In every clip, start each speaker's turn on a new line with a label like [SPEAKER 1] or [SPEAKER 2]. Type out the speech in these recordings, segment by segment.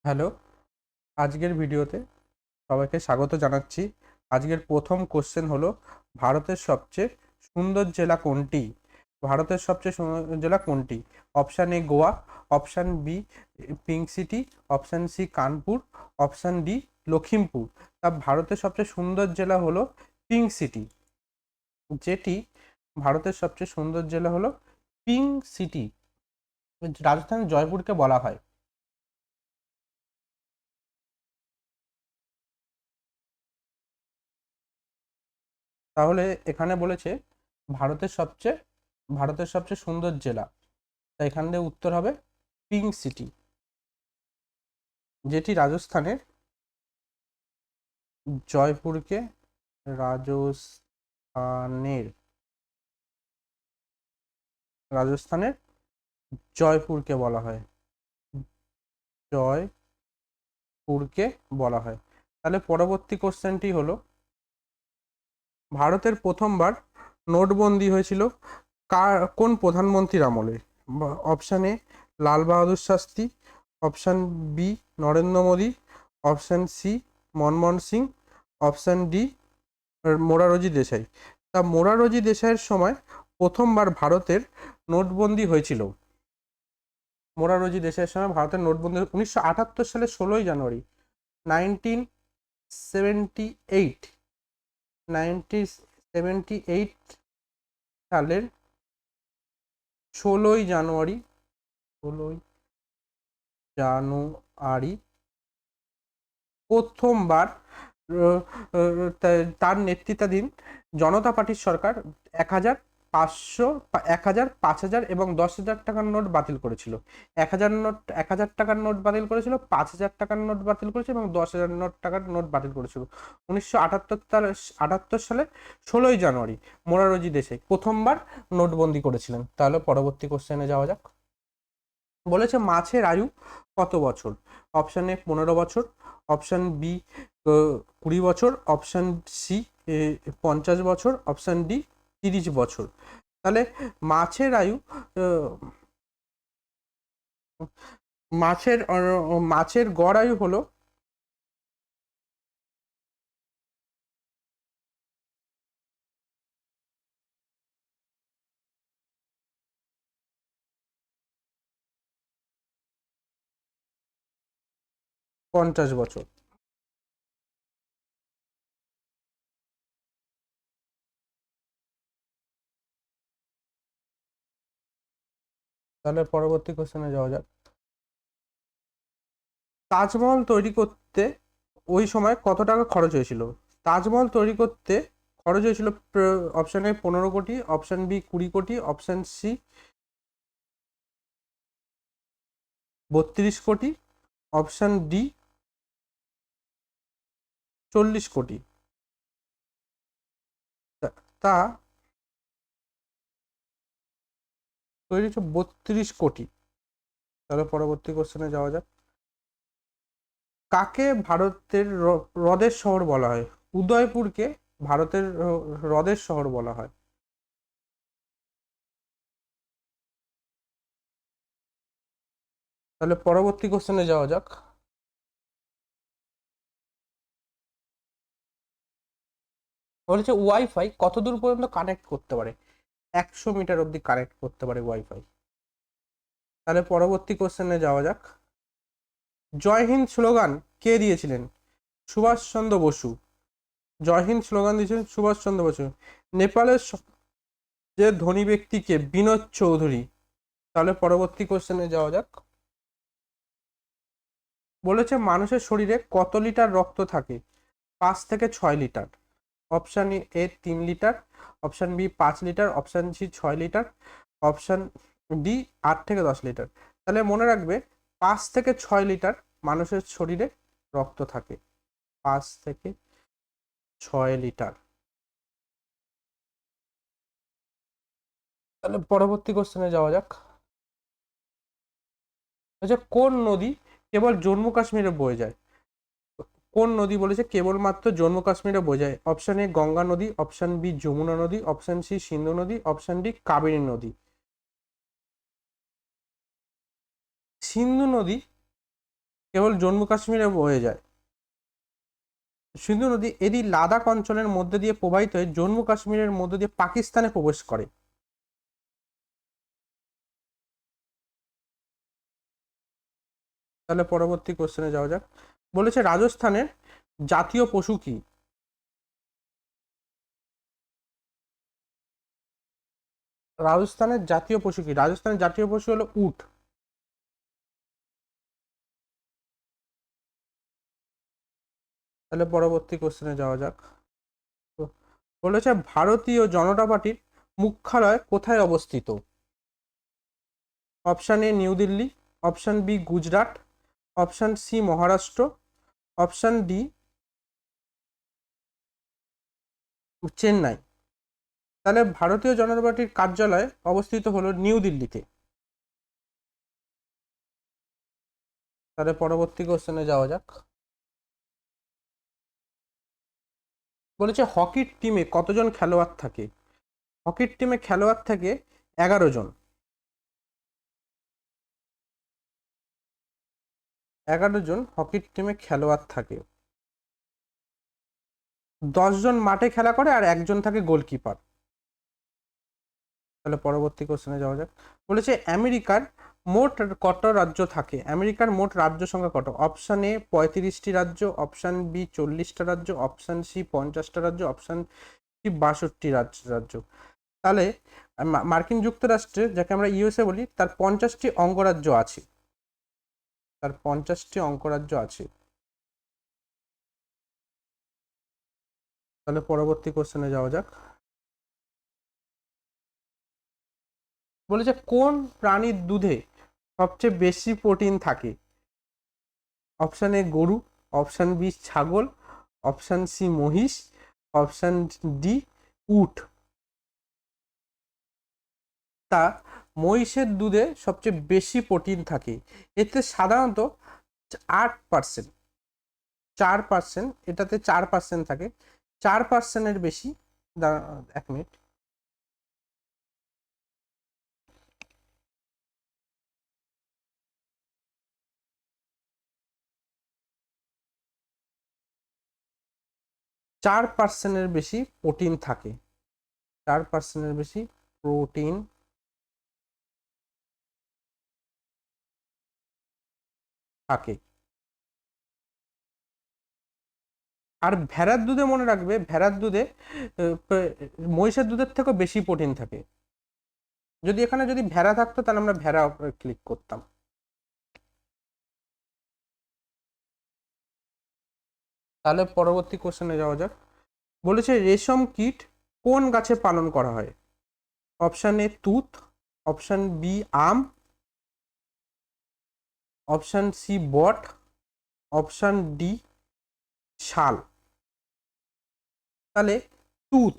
[SPEAKER 1] Hello, আজকের ভিডিওতে সবাইকে স্বাগত জানাচ্ছি। আজকের প্রথম কোশ্চেন হলো, ভারতের সবচেয়ে সুন্দর জেলা কোনটি? ভারতের সবচেয়ে সুন্দর জেলা কোনটি? Option A Goa, option B pink city, option C Kanpur, option D Lakhimpur. তা ভারতের সবচেয়ে সুন্দর জেলা হলো পিঙ্ক সিটি। যেটি ভারতের সবচেয়ে সুন্দর জেলা হলো পিঙ্ক সিটি। রাজস্থান জয়পুরকে বলা হয়। তাহলে এখানে বলেছে ভারতের সবচেয়ে ভারতের সবচেয়ে সুন্দর জেলা, তাই এখান থেকে উত্তর হবে পিঙ্ক সিটি, যেটি রাজস্থানের জয়পুরকে রাজস্থানের রাজস্থানের জয়পুরকে বলা হয়। জয়পুরকে বলা হয়। তাহলে পরবর্তী কোশ্চেনটি হলো, ভারতের প্রথমবার নোটবন্দি হয়েছিল কোন প্রধানমন্ত্রীর আমলে? Option A Lal Bahadur Shastri, option B Narendra Modi, option C Manmohan Singh, option D Morarji Desai. তা মোরারজি দেশাইয়ের সময় প্রথমবার ভারতের নোটবন্দি হয়েছিল। মোরারজি দেশাইয়ের সময় ভারতের নোটবন্দি 1978 সালের 16ই জানুয়ারি, 1978 1978 সালের 16ই জানুয়ারি প্রথমবার তার নেতৃত্বাধীন জনতা পার্টির সরকার 1,500, 1,000, 5,000 এবং 10,000 টাকার নোট বাতিল করেছিল। 1,000 টাকার নোট বাতিল করেছিল, 5,000 টাকার নোট বাতিল করেছিল এবং 10,000 টাকার নোট বাতিল করেছিল। 1978 সালে 16ই জানুয়ারি মোরারজি দেশাই প্রথমবার নোটবন্দি করেছিলেন। তাহলে পরবর্তী কোশ্চেনে যাওয়া যাক। বলেছে মাছের আয়ু কত বছর? অপশান এ 15 বছর, অপশান বি 20 বছর, অপশান সি 50 বছর, অপশান ডি 30 বছর। তাহলে মাছের আয়ু মাছের মাছের গড় আয়ু হলো 50 বছর। তাহলে পরবর্তী কোশ্চেনে যাওয়া যাক। তাজমহল তৈরি করতে ওই সময় কত টাকা খরচ হয়েছিল? তাজমহল তৈরি করতে খরচ হয়েছিল অপশান এ 15 কোটি, অপশান বি 20 কোটি, অপশান সি 32 কোটি, অপশান ডি 40 কোটি। তা তৈরি হচ্ছে 32 কোটি। তাহলে পরবর্তী কোশ্চেনে যাওয়া যাক। কাকে ভারতের হ্রদের শহর বলা হয়? উদয়পুরকে ভারতের হ্রদের শহর বলা হয়। তাহলে পরবর্তী কোশ্চেনে যাওয়া যাক। বলেছে ওয়াইফাই কত দূর পর্যন্ত কানেক্ট করতে পারে? 100 মিটার অবধি কানেক্ট করতে পারে ওয়াইফাই। তাহলে পরবর্তী কোশ্চেনে যাওয়া যাক। জয় হিন্দ স্লোগান কে দিয়েছিলেন? সুভাষচন্দ্র বসু। জয় হিন্দ স্লোগান দিয়েছিলেন সুভাষচন্দ্র বসু। নেপালের যে ধনী ব্যক্তিকে? বিনোদ চৌধুরী। তাহলে পরবর্তী কোশ্চেনে যাওয়া যাক। বলেছে মানুষের শরীরে কত লিটার রক্ত থাকে? 5 থেকে 6 litre. Option A 3 litre, option B 5 litre, option C 6 litre, option D 8 থেকে 10 লিটার। তাহলে মনে রাখবে 5 থেকে 6 লিটার মানুষের শরীরে রক্ত থাকে। 5 থেকে 6 লিটার। তাহলে পরবর্তী কোশ্চেনে যাওয়া যাক। আচ্ছা, কোন নদী কেবল জম্মু কাশ্মীরে বয়ে যায়? কোন নদী বলেছে কেবলমাত্র জম্মু কাশ্মীরে বোঝায়? অপশন এ গঙ্গা নদী, অপশন বি যমুনা নদী, অপশন সি সিন্ধু নদী, অপশন ডি কাবেরী নদী। সিন্ধু নদী কেবল জম্মু কাশ্মীরে বয়ে যায়। সিন্ধু নদী এটি লাদাখ অঞ্চলের মধ্যে দিয়ে প্রবাহিত হয়ে জম্মু কাশ্মীরের মধ্যে দিয়ে পাকিস্তানে প্রবেশ করে। তাহলে পরবর্তী কোশ্চেনে যাওয়া যাক। বলেছে রাজস্থানের জাতীয় পশু কি? রাজস্থানের জাতীয় পশু কি? রাজস্থানের জাতীয় পশু হলো উট। তাহলে পরবর্তী কোশ্চেনে যাওয়া যাক। তো বলেছে ভারতীয় জনতা পার্টির মুখ্যালয় কোথায় অবস্থিত? Option A new Delhi, option B Gujarat, option C Maharashtra, option D Chennai. তাহলে ভারতীয় জনতা পার্টির কার্যালয় অবস্থিত হলো নিউ দিল্লিতে। তাহলে পরবর্তী কোশ্চেনে যাওয়া যাক। বলেছে হকির টিমে কতজন খেলোয়াড় থাকে? হকির টিমে খেলোয়াড় থাকে 11 জন। 11 জন হকির টিমে খেলোয়াড় থাকে। 10 জন মাঠে খেলা করে আর একজন থাকে গোলকিপার। তাহলে পরবর্তী কোশ্চেনে যাওয়া যাক। বলেছে আমেরিকার মোট কত রাজ্য থাকে? আমেরিকার মোট রাজ্য সংখ্যা কত? অপশান এ 35টি রাজ্য, অপশান বি 40টা রাজ্য, অপশান সি 50টা রাজ্য, অপশান সি 62টি রাজ্য। তাহলে মার্কিন যুক্তরাষ্ট্রে, যাকে আমরা ইউএসএ বলি, তার 50টি অঙ্গরাজ্য আছে। তার 50টি অঙ্গরাজ্য আছে। তাহলে পরবর্তী কোশ্চেনে যাওয়া যাক। বলেছে কোন প্রাণীর দুধে সবচেয়ে বেশি প্রোটিন থাকে? অপশান এ গরু, অপশান বি ছাগল, অপশান সি মহিষ, অপশান ডি উট। তা মহিষের দুধে সবচেয়ে বেশি প্রোটিন থাকে। এতে সাধারণত 8%, 4%, এটাতে 4% থাকে। 4%-এর বেশি। এক মিনিট। 4%-এর বেশি প্রোটিন থাকে। 4%-এর বেশি প্রোটিন থাকে। আর ভেড়ার দুধে মনে রাখবে, ভেড়ার দুধে মহিষের দুধের থেকেও বেশি প্রোটিন থাকে। যদি এখানে যদি ভেড়া থাকতো তাহলে আমরা ভেড়া উপরে ক্লিক করতাম। তাহলে পরবর্তী কোশ্চেনে যাওয়া যাক। বলেছে রেশম কীট কোন গাছে পালন করা হয়? অপশান এ তুত, অপশান বি আম, অপশান সি বট, অপশান ডি শাল। তাহলে তুত।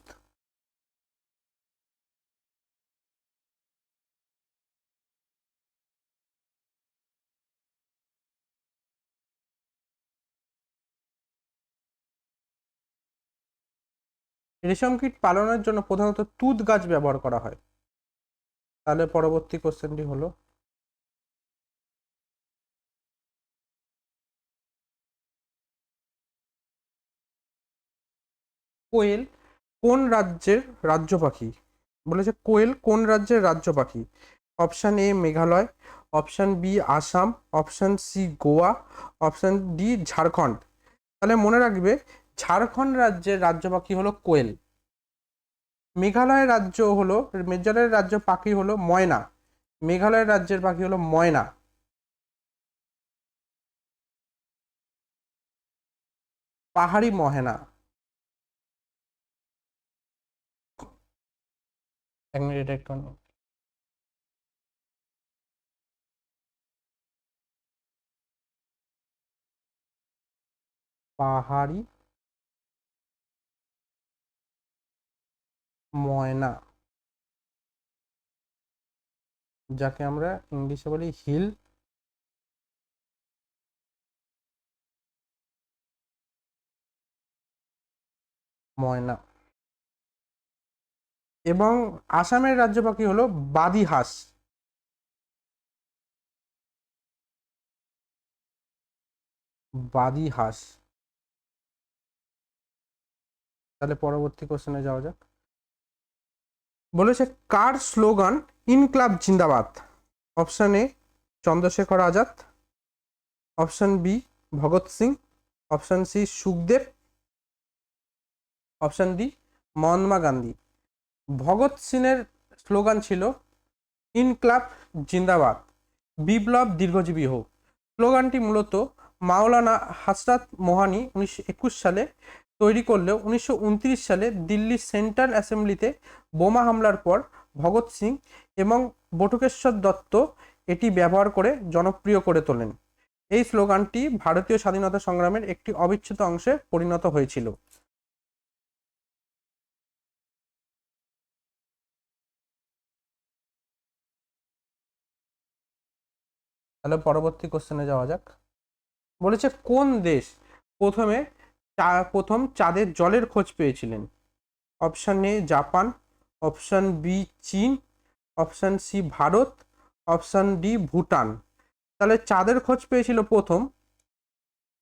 [SPEAKER 1] রেশম কীট পালনের জন্য প্রধানত তুত গাছ ব্যবহার করা হয়। তাহলে পরবর্তী কোশ্চেনটি হলো, কোয়েল কোন রাজ্যের রাজ্য পাখি? বলেছে কোয়েল কোন রাজ্যের রাজ্য পাখি? Option A Meghalaya, option B Assam, option C Goa, option D Jharkhand. তাহলে মনে রাখবে, ঝাড়খণ্ড রাজ্যের রাজ্য পাখি হলো কোয়েল। মেঘালয়ের রাজ্য হলো, মেঘালয়ের রাজ্য পাখি হলো ময়না। মেঘালয়ের রাজ্যের পাখি হলো ময়না, পাহাড়ি মহেনা। এক মিনিট একটু। পাহাড়ি ময়না, যাকে আমরা ইংলিশে বলি হিল ময়না। এবং আসামের রাজ্য পাখি হলো বাদি হাঁস। বাদী হাঁস। তাহলে পরবর্তী কোশ্চেনে যাওয়া যাক। বলেছে কার স্লোগান ইনকলাব জিন্দাবাদ? Option A Chandrashekhar Azad, option B Bhagat Singh, option C Sukhdev, option D Mahatma Gandhi. Bhagat সিংয়ের স্লোগান ছিল ইনকলাব জিন্দাবাদ, বিপ্লব দীর্ঘজীবী হোক। স্লোগানটি মূলত মাওলানা হযরত মোহানি 1921 সালে তৈরি করলেও 1929 সালে দিল্লি সেন্ট্রাল অ্যাসেম্বলিতে বোমা হামলার পর ভগৎ সিং এবং বটুকেশ্বর দত্ত এটি ব্যবহার করে জনপ্রিয় করে তোলেন। এই স্লোগানটি ভারতীয় স্বাধীনতা সংগ্রামের একটি অবিচ্ছেদ্য অংশে পরিণত হয়েছিল। তাহলে পরবর্তী কোশ্চেনে যাওয়া যাক। বলেছে কোন দেশ প্রথম চাঁদের জলের খোঁজ পেয়েছিলেন? Option A Japan, option B চীন, option C Bharat, option D Bhutan. তাহলে চাঁদের খোঁজ পেয়েছিল প্রথম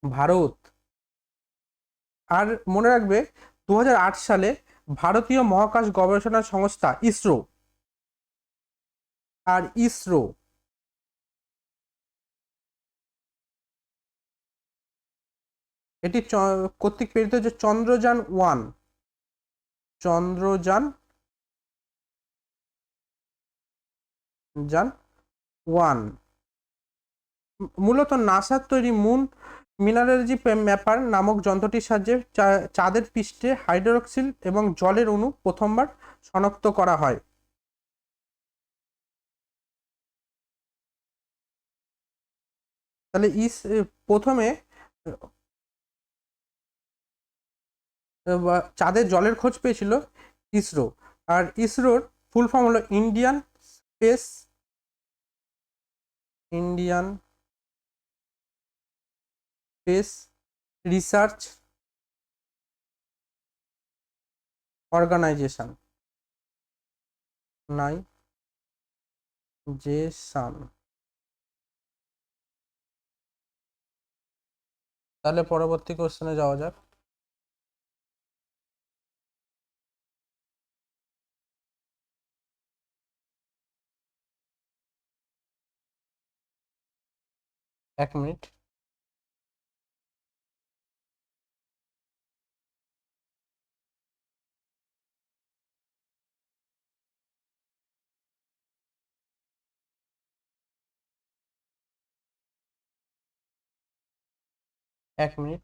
[SPEAKER 1] ভারত। আর মনে রাখবে 2008 সালে ভারতীয় মহাকাশ গবেষণা সংস্থা ইসরো, আর ইসরো এটি কর্তৃক প্রেরিত যে চন্দ্রযান 1, চন্দ্রযান 1 মূলত নাসার তৈরি মুন মিনারোলজি ম্যাপার নামক যন্ত্রটির সাহায্যে চাঁদের পৃষ্ঠে হাইড্রোক্সিল এবং জলের অণু প্রথমবার শনাক্ত করা হয়। তাহলে প্রথমে চাঁদের জলের খোঁজ পেয়েছিল ইসরো। আর ইসরোর ফুল ফর্ম হলো ইন্ডিয়ান স্পেস রিসার্চ অর্গানাইজেশন। তাহলে পরবর্তী কোশ্চেনে যাওয়া যাক। এক মিনিট। এক মিনিট।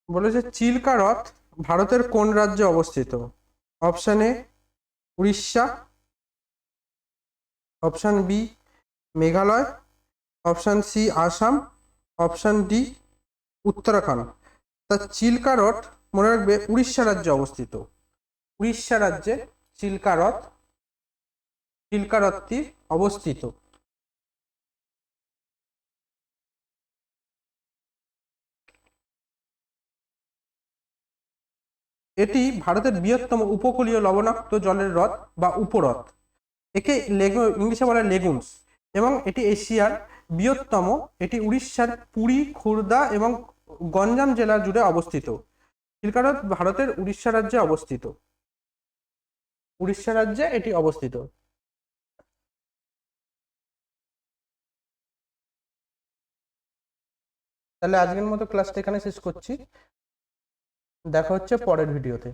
[SPEAKER 1] বলেছে চিল্কা হ্রদ ভারতের কোন রাজ্যে অবস্থিত? Option A Orissa, option B Meghalaya, option C Assam, option D Uttarakhand. তা চিল্কা হ্রদ মনে রাখবে উড়িষ্যা রাজ্যে অবস্থিত। উড়িষ্যা রাজ্যে চিল্কা হ্রদটি অবস্থিত। এটি ভারতের বৃহত্তম উপকূলীয় লবণাক্ত জলের হ্রদ বা উপহ্রদ। একে ইংলিশে বলে লেগুনস, এবং এটি এশিয়ার বৃহত্তম। এটি উড়িষ্যার পুরী, খুর্দা এবং গঞ্জাম জেলা জুড়ে অবস্থিত। চিল্কা হ্রদ ভারতের উড়িষ্যা রাজ্যে অবস্থিত। উড়িষ্যা রাজ্যে এটি অবস্থিত। তাহলে আজকের মতো ক্লাসটা এখানে শেষ করছি, দেখা হচ্ছে পরের ভিডিওতে।